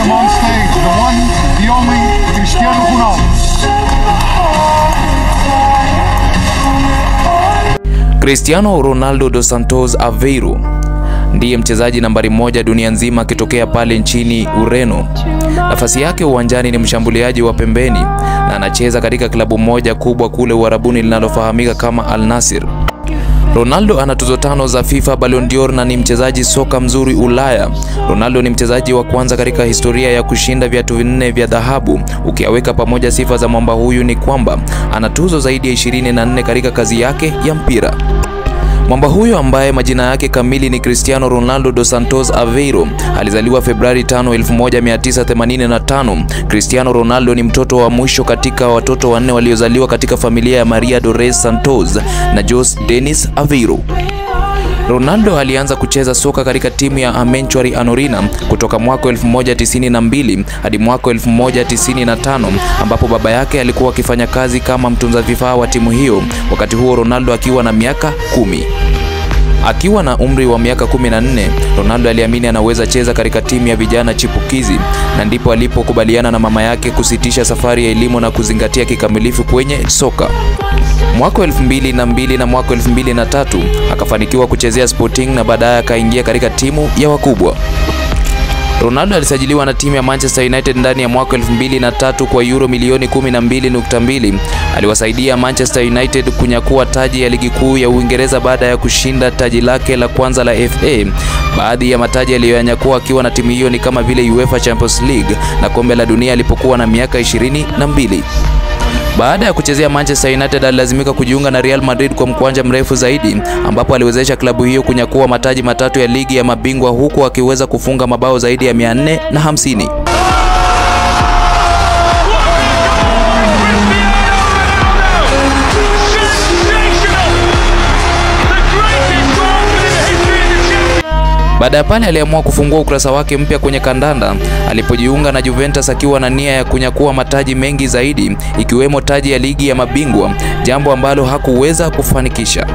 welcome on stage the one, the only Cristiano Ronaldo. Cristiano Ronaldo dos Santos Aveiro ndiye mchezaji nambari 1 dunia nzima akitokea pale nchini Ureno. Nafasi yake uwanjani ni mshambuliaji wa pembeni na anacheza katika klabu moja kubwa kule Uarabuni linalofahamika kama Al Nassr. Ronaldo ana tuzo 5 za FIFA Ballon d'Or na ni mchezaji soka mzuri Ulaya. Ronaldo ni mchezaji wa kwanza katika historia ya kushinda viatu 4 vya dhahabu. Ukiweka pamoja sifa za mwamba huyu ni kwamba ana tuzo zaidi ya 24 katika kazi yake ya mpira. Mwamba huyo ambaye majina yake kamili ni Cristiano Ronaldo dos Santos Aveiro alizaliwa Februari 5, 1985. Cristiano Ronaldo ni mtoto wa mwisho katika watoto 4 waliozaliwa katika familia ya Maria Dolores Santos na Jose Dennis Aveiro. Ronaldo alianza kucheza soka katika timu ya Amenchuari Anorina kutoka mwaka 1992 hadi mwaka 1995 ambapo baba yake alikuwa akifanya kazi kama mtunza vifaa wa timu hiyo, wakati huo Ronaldo akiwa na miaka 10. Akiwa na umri wa miaka 14, Ronaldo aliamini anaweza cheza katika timu ya vijana chipukizi na ndipo alipokubaliana na mama yake kusitisha safari ya elimu na kuzingatia kikamilifu kwenye soka. Mwaka 2002 na mwaka 2003 akafanikiwa kuchezea Sporting na baadaye akaingia katika timu ya wakubwa. Ronaldo alisajiliwa na timu ya Manchester United ndani ya mwaka 2003 kwa euro milioni 12.2. Aliwasaidia Manchester United kunyakua taji ya ligi kuu ya Uingereza baada ya kushinda taji lake la kwanza la FA. Baadhi ya mataji aliyonyakua akiwa na timu hiyo ni kama vile UEFA Champions League na kombe la dunia alipokuwa na miaka 22. Baada ya kuchezea Manchester United alilazimika kujiunga na Real Madrid kwa mkwanja mrefu zaidi ambapo aliwezesha klabu hiyo kunyakua mataji 3 ya ligi ya mabingwa huku akiweza kufunga mabao zaidi ya 450. Baada ya pale aliamua kufungua ukurasa wake mpya kwenye kandanda alipojiunga na Juventus akiwa na nia ya kunyakua mataji mengi zaidi ikiwemo taji ya ligi ya mabingwa, jambo ambalo hakuweza kufanikisha.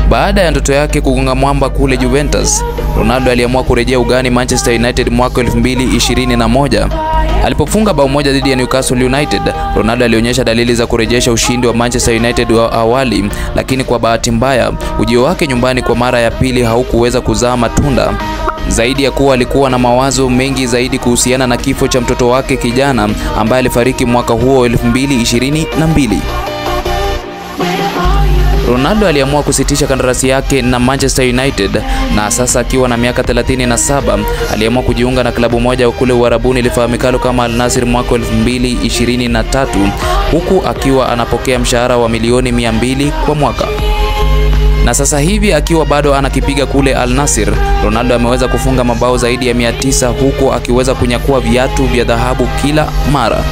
Baada ya ndoto yake kugonga mwamba kule Juventus, Ronaldo aliamua kurejea ugani Manchester United mwaka 2021. Alipofunga bao moja dhidi ya Newcastle United, Ronaldo alionyesha dalili za kurejesha ushindi wa Manchester United wa awali, lakini kwa bahati mbaya, ujio wake nyumbani kwa mara ya pili haukuweza kuzaa matunda. Zaidi ya kuwa alikuwa na mawazo mengi zaidi kuhusiana na kifo cha mtoto wake kijana ambaye alifariki mwaka huo 2022. Ronaldo aliamua kusitisha kandarasi yake na Manchester United na sasa akiwa na miaka 37 aliamua kujiunga na klabu moja kule Uarabuni ilifahamikalo kama Al Nassr mwaka 2023 huku akiwa anapokea mshahara wa milioni 200 kwa mwaka. Na sasa hivi akiwa bado anakipiga kule Al Nassr, Ronaldo ameweza kufunga mabao zaidi ya 900 huku akiweza kunyakua viatu vya dhahabu kila mara.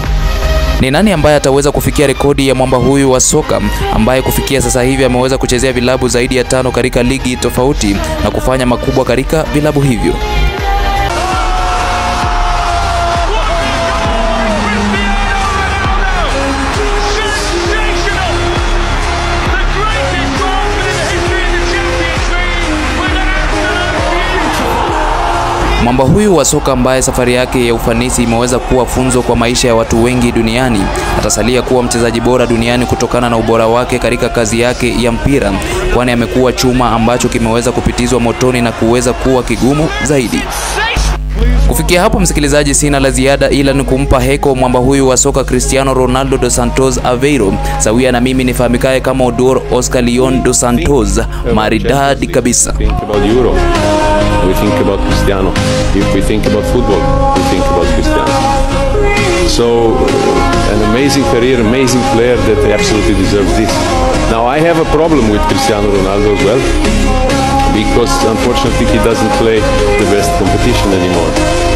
Ni nani ambaye ataweza kufikia rekodi ya mwamba huyu wa soka ambaye kufikia sasa hivi ameweza kuchezea vilabu zaidi ya 5 katika ligi tofauti na kufanya makubwa katika vilabu hivyo? Mwamba huyu wa soka ambaye safari yake ya ufanisi imeweza kuwa funzo kwa maisha ya watu wengi duniani atasalia kuwa mchezaji bora duniani kutokana na ubora wake katika kazi yake ya mpira, kwani amekuwa chuma ambacho kimeweza kupitizwa motoni na kuweza kuwa kigumu zaidi. Kufikia hapo msikilizaji, sina la ziada ila ni kumpa heko mwamba huyu wa soka Cristiano Ronaldo dos Santos Aveiro, sawia na mimi nifahamikae kama Odor Oscar Leon dos Santos, maridadi kabisa. We think about Cristiano. If we think about football, we think about Cristiano. So, an amazing career, amazing player that absolutely deserves this. Now, I have a problem with Cristiano Ronaldo as well, because unfortunately he doesn't play the best competition anymore.